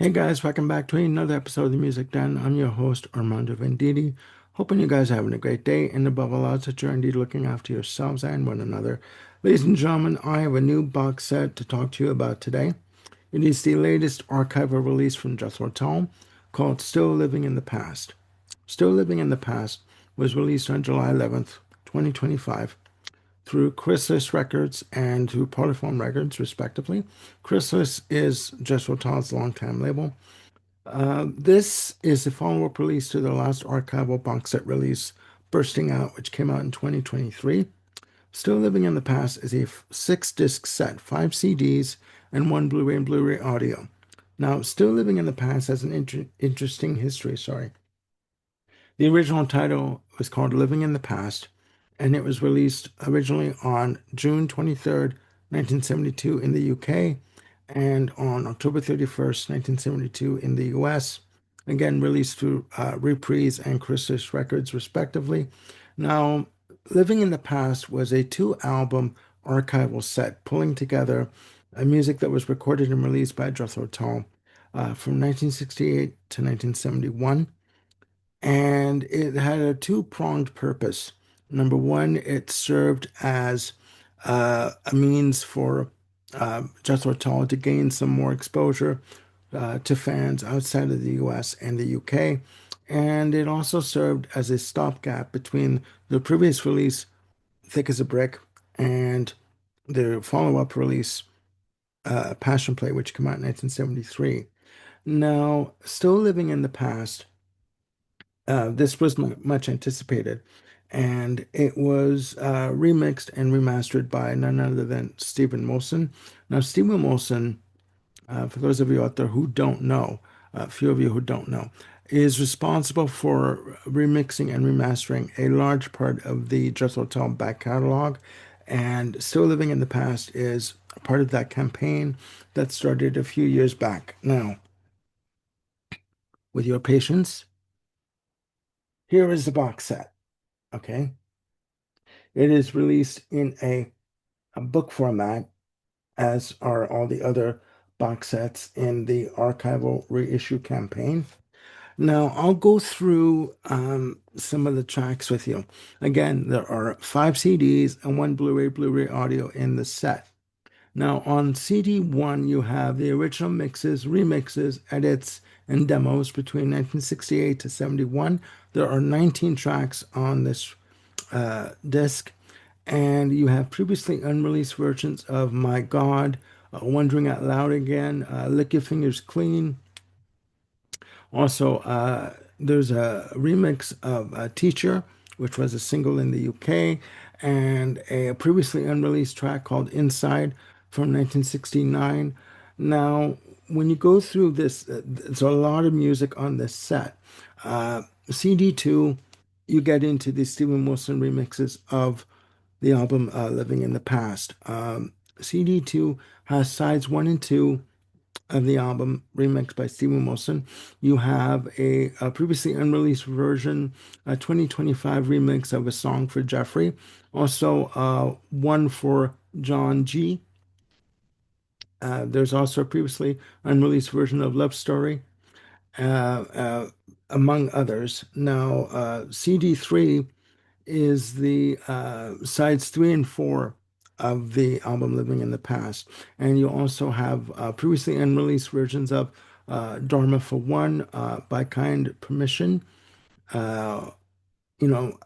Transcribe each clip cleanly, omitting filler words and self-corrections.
Hey guys, welcome back to another episode of the Music Den. I'm your host, Armando Venditti. Hoping you guys are having a great day, and above all else, that you're indeed looking after yourselves and one another. Ladies and gentlemen, I have a new box set to talk to you about today. It is the latest archival release from Jethro Tull called Still Living in the Past. Still Living in the Past was released on July 11th, 2025 through Chrysalis Records and through Polyphone Records, respectively. Chrysalis is Jethro Tull's longtime label. This is the follow-up release to their last archival box set release, Bursting Out, which came out in 2023. Still Living in the Past is a six-disc set, five CDs, and one Blu-ray and Blu-ray audio. Now, Still Living in the Past has an interesting history, sorry. The original title was called Living in the Past, and it was released originally on June 23rd, 1972 in the UK, and on October 31st, 1972 in the US. Again, released through Reprise and Chrysalis Records, respectively. Now, Living in the Past was a two-album archival set pulling together music that was recorded and released by Jethro Tull from 1968 to 1971, and it had a two-pronged purpose. Number one, it served as a means for Jethro Tull to gain some more exposure to fans outside of the US and the UK. And it also served as a stopgap between the previous release, Thick as a Brick, and the follow-up release, Passion Play, which came out in 1973. Now, Still Living in the Past, this was much anticipated, and it was remixed and remastered by none other than Stephen Wilson. Now, Stephen Wilson, for those of you out there who don't know, a few of you who don't know, is responsible for remixing and remastering a large part of the Jethro Tull back catalog, and Still Living in the Past is a part of that campaign that started a few years back. Now, with your patience, here is the box set. Okay. It is released in a book format, as are all the other box sets in the archival reissue campaign. Now, I'll go through some of the tracks with you. Again, there are five CDs and one Blu-ray audio in the set. Now, on CD one, you have the original mixes, remixes, edits, and demos between 1968 to 71. There are 19 tracks on this disc, and you have previously unreleased versions of My God, Wondering Out Loud Again, Lick Your Fingers Clean. Also, there's a remix of Teacher, which was a single in the UK, and a previously unreleased track called Inside from 1969. Now, when you go through this, there's a lot of music on this set. CD2, you get into the Stephen Wilson remixes of the album Living in the Past. CD2 has sides one and two of the album remixed by Stephen Wilson. You have a previously unreleased version, a 2025 remix of a song for Jeffrey. Also, one for John G. There's also a previously unreleased version of Love Story, uh, uh, among others. Now, CD3 is the sides three and four of the album Living in the Past. And you also have previously unreleased versions of Dharma for One, By Kind Permission. Uh,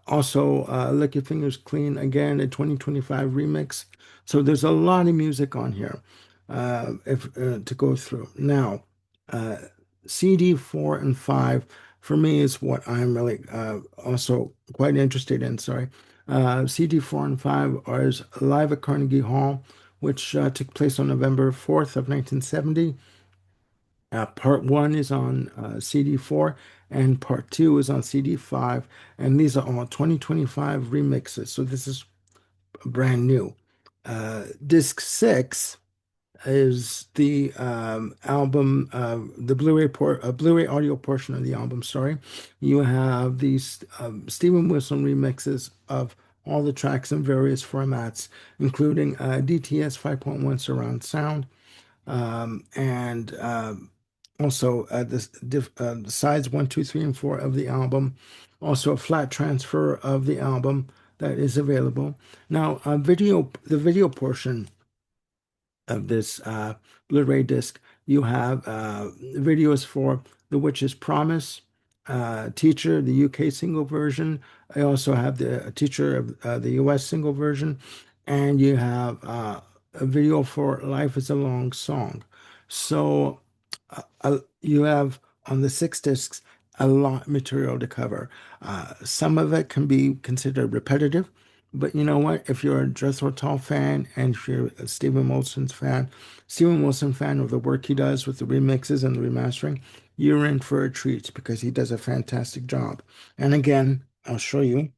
also Lick Your Fingers Clean, again, a 2025 remix. So there's a lot of music on here if to go through. Now, uh, CD 4 and 5 for me is what I'm really also quite interested in. Sorry. CD 4 and 5 are live at Carnegie Hall, which took place on November 4th of 1970. Part one is on CD4 and part two is on CD5. And these are all 2025 remixes. So this is brand new. Disc six is the album, the Blu-ray audio portion of the album. Sorry, you have these Stephen Wilson remixes of all the tracks in various formats, including DTS 5.1 surround sound, and Also, the sides one, two, three, and four of the album. Also, a flat transfer of the album that is available. Now, the video portion of this Blu-ray disc, you have videos for The Witch's Promise, Teacher, the UK single version. I also have the Teacher of the US single version, and you have a video for Life is a Long Song. So you have on the six discs a lot of material to cover. Some of it can be considered repetitive, but you know what? If you're a Jethro Tull fan and if you're a Steven Wilson fan of the work he does with the remixes and the remastering, you're in for a treat because he does a fantastic job. And again, I'll show you.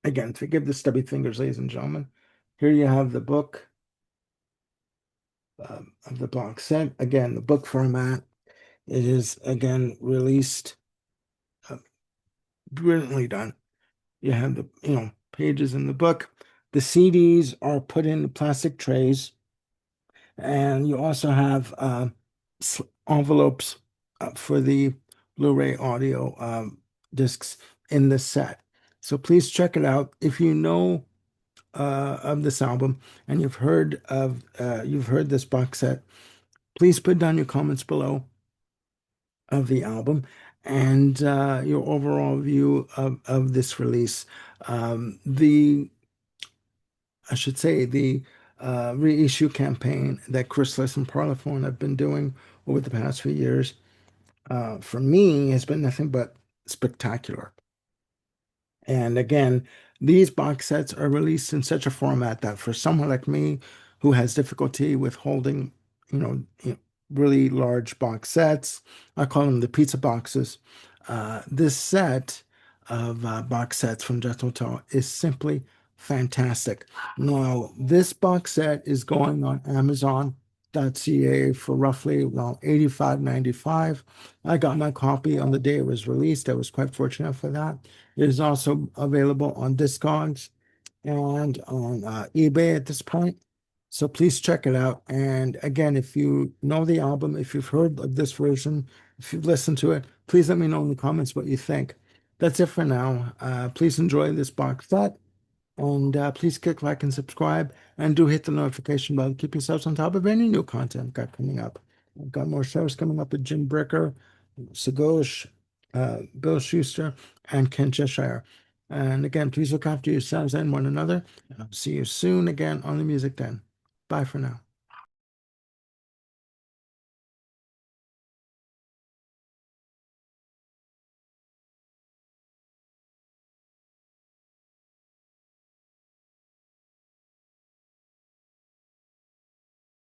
Again, forgive the stubby fingers, ladies and gentlemen. Here you have the book of the box set. Again, the book format. It is again released, uh, brilliantly done. You have the pages in the book. The CDs are put in plastic trays, and you also have envelopes for the Blu-ray audio discs in the set. So please check it out. If you know of this album and you've heard this box set, please put down your comments below of the album and your overall view of this release. The I should say the reissue campaign that Chrysalis and Parlophone have been doing over the past few years, for me, has been nothing but spectacular. And again, these box sets are released in such a format that for someone like me who has difficulty with holding, really large box sets, I call them the pizza boxes. This set of box sets from Jethro Tull is simply fantastic. Now, this box set is going on Amazon.ca for roughly around 85.95. I got my copy on the day it was released. I was quite fortunate for that. It is also available on Discogs and on eBay at this point. So please check it out. And again, if you know the album, if you've heard of this version, if you've listened to it, please let me know in the comments what you think. That's it for now. Please enjoy this box set. And please click like and subscribe. And do hit the notification bell to keep yourselves on top of any new content I've got coming up. I've got more shows coming up with Jim Bricker, Sagosh, Bill Schuster, and Ken Cheshire. And again, please look after yourselves and one another. I'll see you soon again on the Music Den. Bye for now.